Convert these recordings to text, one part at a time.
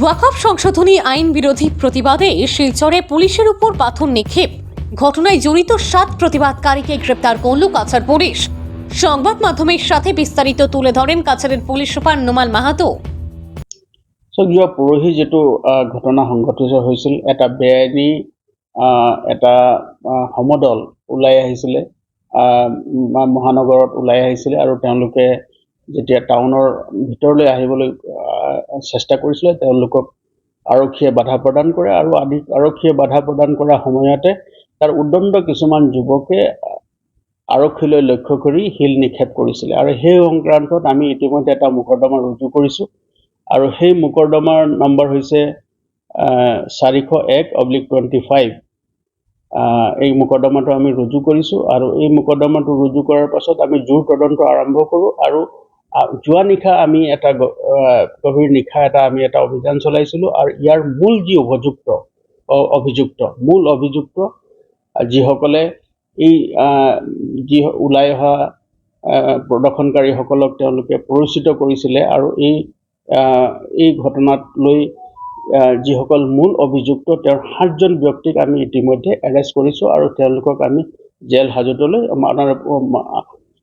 ওয়াকফ সংশোধনী আইন বিরোধী প্রতিবাদে শিলচরে পুলিশের উপর পাথর নিক্ষেপ, ঘটনায় জড়িত 7 প্রতিবাদকারীকে গ্রেপ্তার করল কাছাড় পুলিশ। সংবাদ মাধ্যমের সাথে বিস্তারিত তুলে ধরেন কাছাড়ের পুলিশ সুপার নোমাল মাহাতো। যোৱা পৰহি যেটো ঘটনা সংঘটিত হৈছিল, এটা বেআইনী এটা সমদল ওলাই আহিছিলে, মহানগৰত ওলাই আহিছিলে আৰু তেওঁলোকে যেতিয়া টাউনৰ ভিতৰলৈ আহিবলৈ চেষ্টা কৰিছিলে, তেওঁলোকক আৰক্ষীয়ে বাধা প্ৰদান কৰে আৰু আৰক্ষীয়ে বাধা প্ৰদান কৰা সময়তে তাৰ উদ্দণ্ড কিছুমান যুৱকে আৰক্ষীলৈ লক্ষ্য কৰি শিল নিক্ষেপ কৰিছিলে আৰু সেই সংক্ৰান্তত আমি ইতিমধ্যে এটা মোকৰ্দমা ৰুজু কৰিছোঁ আৰু সেই মোকৰ্দমাৰ নম্বৰ হৈছে 401/25। এই মোকৰ্দমাটো আমি ৰুজু কৰিছোঁ আৰু এই মোকৰ্দমাটো ৰুজু কৰাৰ পাছত আমি জোৰ তদন্ত আৰম্ভ কৰোঁ আৰু যোৱা নিশা আমি এটা গভীৰ নিশা আমি এটা অভিযান চলাইছিলোঁ আৰু ইয়াৰ মূল যি অভিযুক্ত যিসকলে এই যি ওলাই অহা প্ৰদৰ্শনকাৰীসকলক তেওঁলোকে প্ৰৰোচিত কৰিছিলে আৰু এই ঘটনাত লৈ যিসকল মূল অভিযুক্ত তেওঁৰ 7জন ব্যক্তিক আমি ইতিমধ্যে এৰেষ্ট কৰিছোঁ আৰু তেওঁলোকক আমি জেল হাজতলৈ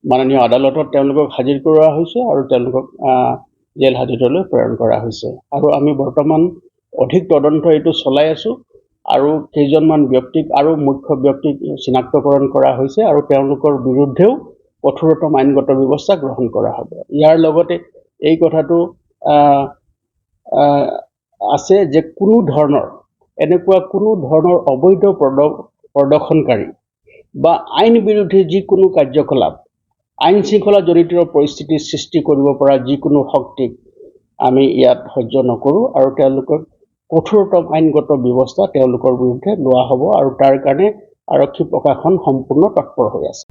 মাননীয় আদালতত তেওঁলোকক হাজিৰ কৰোৱা হৈছে আৰু তেওঁলোকক জেল হাজতলৈ প্ৰেৰণ কৰা হৈছে আৰু আমি বৰ্তমান অধিক তদন্ত এইটো চলাই আছোঁ আৰু কেইজনমান ব্যক্তিক আৰু মুখ্য ব্যক্তিক চিনাক্তকৰণ কৰা হৈছে আৰু তেওঁলোকৰ বিৰুদ্ধেও কঠোৰতম আইনগত ব্যৱস্থা গ্ৰহণ কৰা হ'ব। ইয়াৰ লগতে এই কথাটো আছে যে এনেকুৱা কোনো ধৰণৰ অবৈধ প্ৰদৰ্শনকাৰী বা আইন বিৰোধী যিকোনো কাৰ্যকলাপ, আইন শৃংখলা জড়িত পৰিস্থিতিৰ সৃষ্টি কৰিব পৰা যিকোনো শক্তিক আমি ইয়াত সহ্য নকৰোঁ আৰু তেওঁলোকক কঠোৰতম আইনগত ব্যৱস্থা তেওঁলোকৰ বিৰুদ্ধে লোৱা হ'ব আৰু তাৰ কাৰণে আৰক্ষী প্ৰশাসন সম্পূৰ্ণ তৎপৰ হৈ আছে।